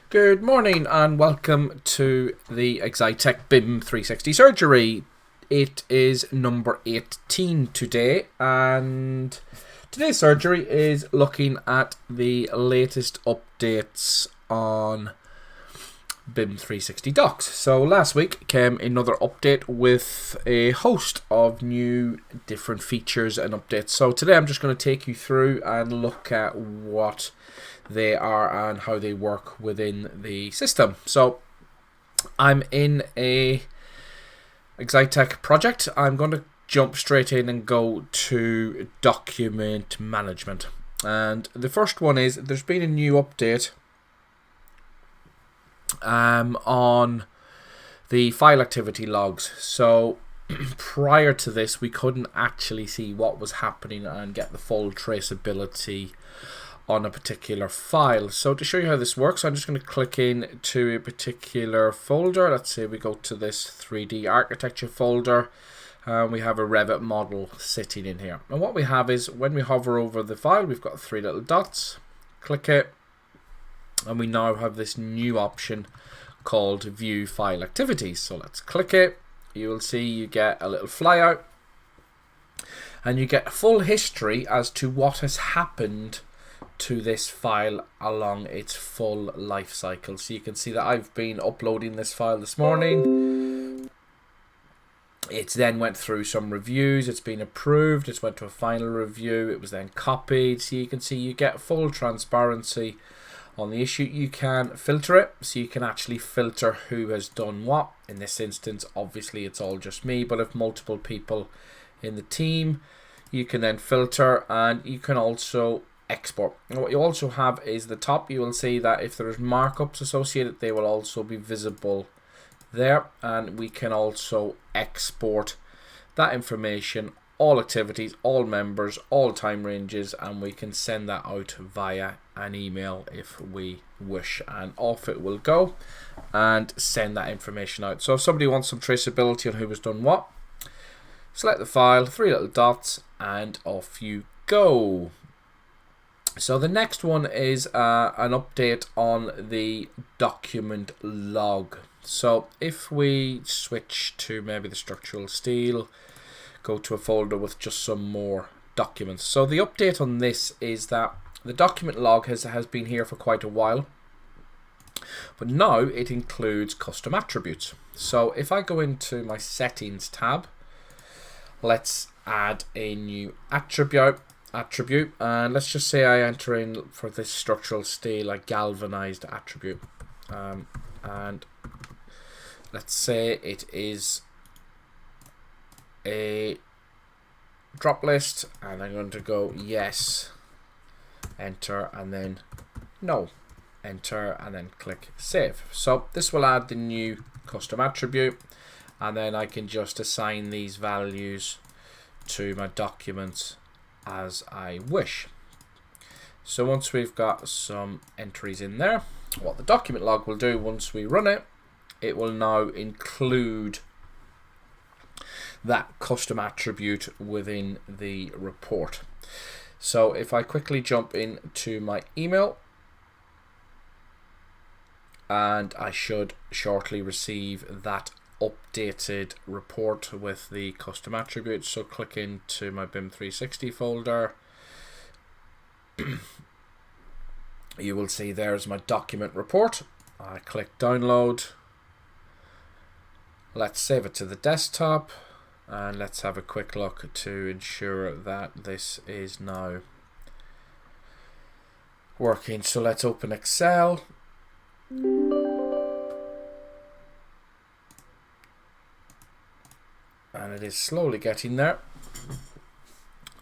Good morning and welcome to the Excitech BIM 360 surgery. It is number 18 today, and today's surgery is looking at the latest updates on BIM 360 docs. So last week came another update with a host of new different features and updates. So today I'm just going to take you through and look at what they are and how they work within the system. So I'm in a Excitech project. I'm going to jump straight in and go to document management. And the first one is there's been a new update on the file activity logs. So prior to this, we couldn't actually see what was happening and get the full traceability on a particular file. So to show you how this works, I'm just going to click in to a particular folder. Let's say we go to this 3D architecture folder. We have a Revit model sitting in here. And what we have is when we hover over the file, we've got three little dots. Click it, and we now have this new option called View File Activities. So let's click it. You will see you get a little flyout, and you get a full history as to what has happened to this file along its full life cycle. So you can see that I've been uploading this file this morning. It's then went through some reviews, it's been approved, it's went to a final review, it was then copied. So you can see you get full transparency on the issue. You can filter it, so you can actually filter who has done what. In this instance, obviously it's all just me, but if multiple people in the team, you can then filter, and you can also export. And what you also have is the top. You will see that if there's markups associated, they will also be visible there, and we can also export that information, all activities, all members, all time ranges, and we can send that out via an email if we wish, and off it will go and send that information out. So if somebody wants some traceability on who has done what, select the file, three little dots, and off you go. So the next one is an update on the document log. So if we switch to maybe the structural steel, go to a folder with just some more documents. So the update on this is that the document log has been here for quite a while, but now it includes custom attributes. So if I go into my settings tab, let's add a new attribute, and let's just say I enter in for this structural steel a galvanized attribute, and let's say it is a drop list, and I'm going to go yes, enter, and then no, enter, and then click save. So this will add the new custom attribute, and then I can just assign these values to my documents as I wish. So once we've got some entries in there, what the document log will do once we run it, it will now include that custom attribute within the report. So if I quickly jump into my email, and I should shortly receive that updated report with the custom attributes. So click into my BIM 360 folder. You will see there's my document report. I click download. Let's save it to the desktop, and let's have a quick look to ensure that this is now working. So let's open Excel. And it is slowly getting there.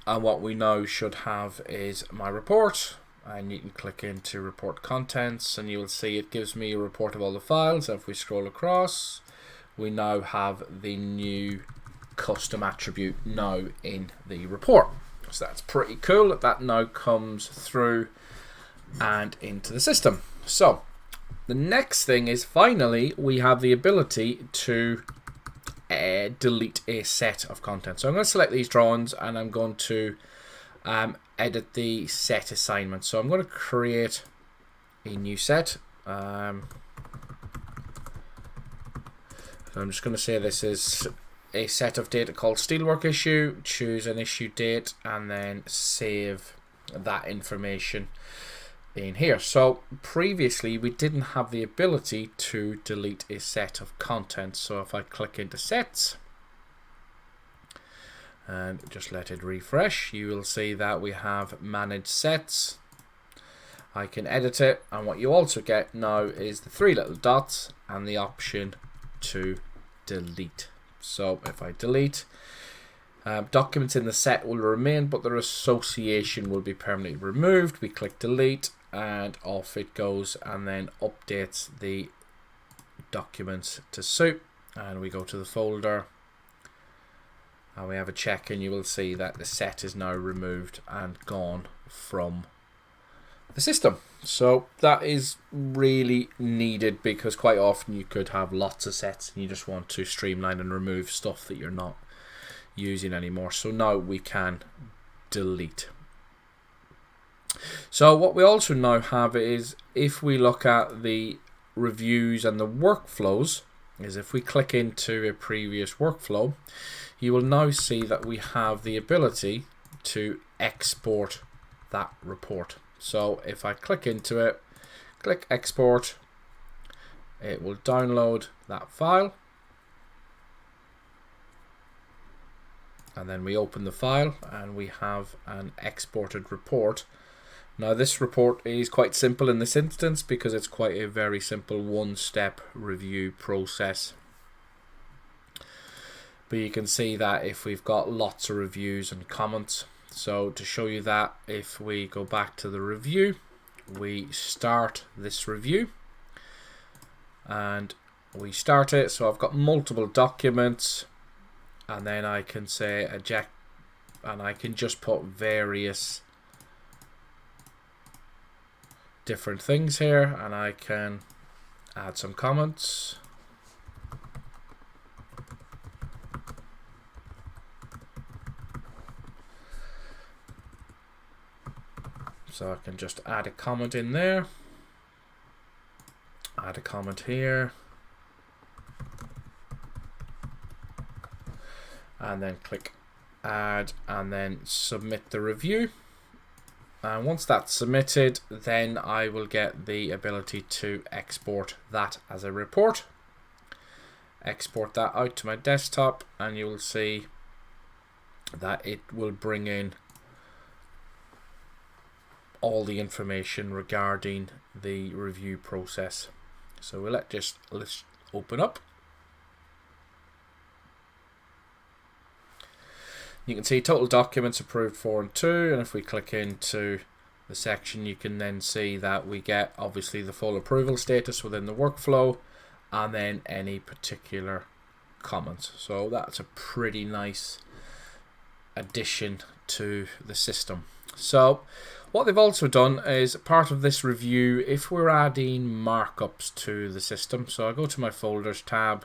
And what we now should have is my report, and you can click into report contents, and you will see it gives me a report of all the files. If we scroll across, we now have the new custom attribute now in the report. So that's pretty cool that now comes through and into the system. So the next thing is finally we have the ability to delete a set of content. So I'm going to select these drawings, and I'm going to edit the set assignment. So I'm going to create a new set. So I'm just going to say this is a set of data called steelwork issue, choose an issue date, and then save that information in here. So previously we didn't have the ability to delete a set of content. So if I click into sets and just let it refresh, you will see that we have manage sets. I can edit it, and what you also get now is the three little dots and the option to delete. So if I delete, documents in the set will remain, but their association will be permanently removed. We click delete and off it goes, and then updates the documents to suit. And we go to the folder and we have a check, and you will see that the set is now removed and gone from the system. So that is really needed, because quite often you could have lots of sets and you just want to streamline and remove stuff that you're not using anymore. So now we can delete. So what we also now have is, if we look at the reviews and the workflows, is if we click into a previous workflow, you will now see that we have the ability to export that report. So if I click into it, click export, it will download that file, and then we open the file and we have an exported report. Now this report is quite simple in this instance, because it's quite a very simple one-step review process. But you can see that if we've got lots of reviews and comments. So to show you that, if we go back to the review, we start this review and we start it. So I've got multiple documents, and then I can say eject, and I can just put various different things here, and I can add some comments. So I can just add a comment in there, add a comment here, and then click add, and then submit the review. And once that's submitted, then I will get the ability to export that as a report. Export that out to my desktop, and you will see that it will bring in all the information regarding the review process. So we'll let's open up. You can see total documents approved 4 and 2, and if we click into the section, you can then see that we get obviously the full approval status within the workflow, and then any particular comments. So that's a pretty nice addition to the system. So what they've also done is, part of this review, if we're adding markups to the system, so I go to my folders tab,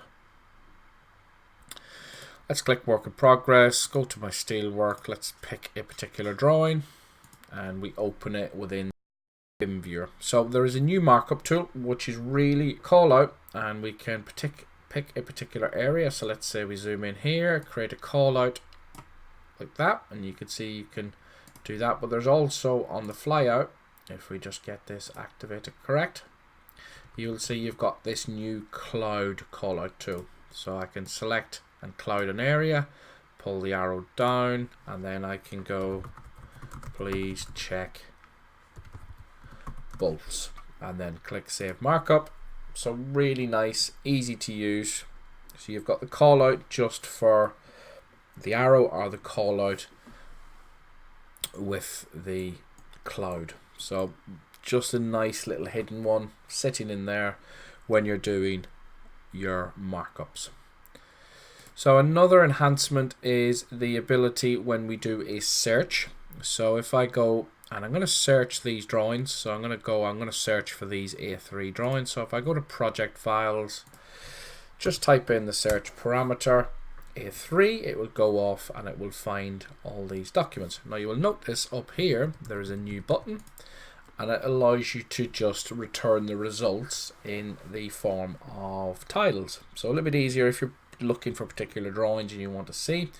let's click work in progress, go to my steelwork, let's pick a particular drawing, and we open it within BIM viewer. So there is a new markup tool which is really call out, and we can pick a particular area. So let's say we zoom in here, create a call out like that, and you can see you can do that. But there's also on the flyout, if we just get this activated correct, you'll see you've got this new cloud call out tool. So I can select and cloud an area, pull the arrow down, and then I can go please check bolts, and then click save markup. So really nice, easy to use. So you've got the call out just for the arrow, or the call out with the cloud. So just a nice little hidden one sitting in there when you're doing your markups. So another enhancement is the ability when we do a search. So if I go and I'm going to search these drawings, so I'm going to search for these A3 drawings. So if I go to project files, just type in the search parameter A3, it will go off and it will find all these documents. Now you will notice up here there is a new button, and it allows you to just return the results in the form of tiles. So a little bit easier if you're looking for particular drawings and you want to see.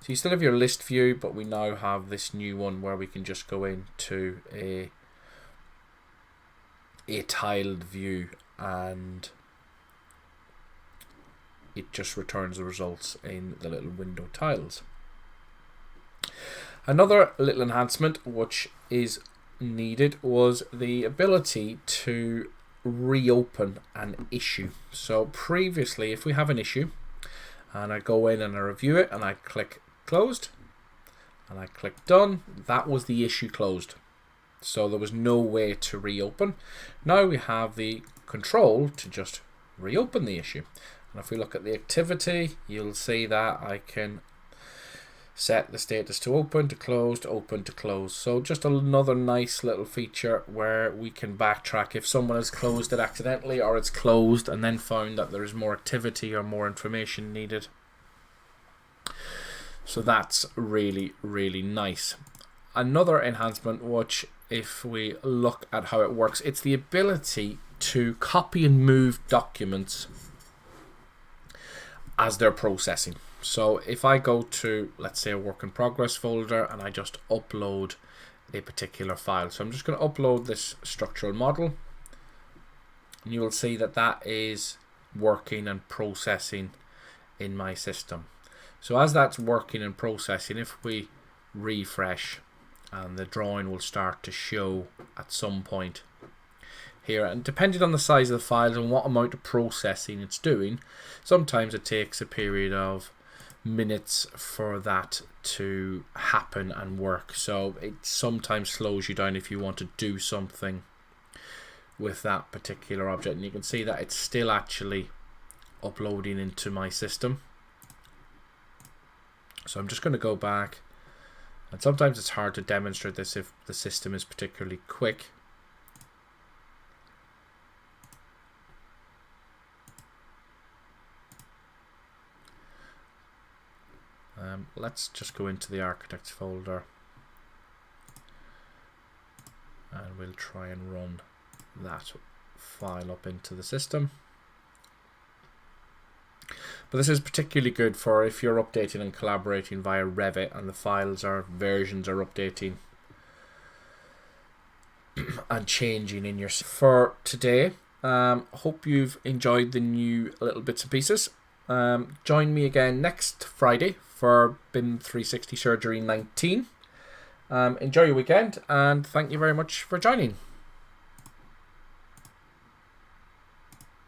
So you still have your list view, but we now have this new one where we can just go into a tiled view, and it just returns the results in the little window tiles. Another little enhancement which is needed was the ability to reopen an issue. So previously, if we have an issue and I go in and I review it and I click closed and I click done, that was the issue closed. So there was no way to reopen. Now we have the control to just reopen the issue. And if we look at the activity, you'll see that I can set the status to open, to closed, open, to close. So just another nice little feature where we can backtrack if someone has closed it accidentally or it's closed and then found that there is more activity or more information needed. So that's really, really nice. Another enhancement, which if we look at how it works, it's the ability to copy and move documents as they're processing. So if I go to, let's say, a work in progress folder and I just upload a particular file. So I'm just going to upload this structural model, and you will see that that is working and processing in my system. So as that's working and processing, if we refresh, and the drawing will start to show at some point here, and depending on the size of the files and what amount of processing it's doing, sometimes it takes a period of minutes for that to happen and work. So it sometimes slows you down if you want to do something with that particular object, and you can see that it's still actually uploading into my system. So I'm just going to go back, and sometimes it's hard to demonstrate this if the system is particularly quick. Let's just go into the architects folder and we'll try and run that file up into the system. But this is particularly good for if you're updating and collaborating via Revit and the files or versions are updating and changing in your... For today, hope you've enjoyed the new little bits and pieces. Join me again next Friday for BIM 360 Surgery 19. Enjoy your weekend, and thank you very much for joining.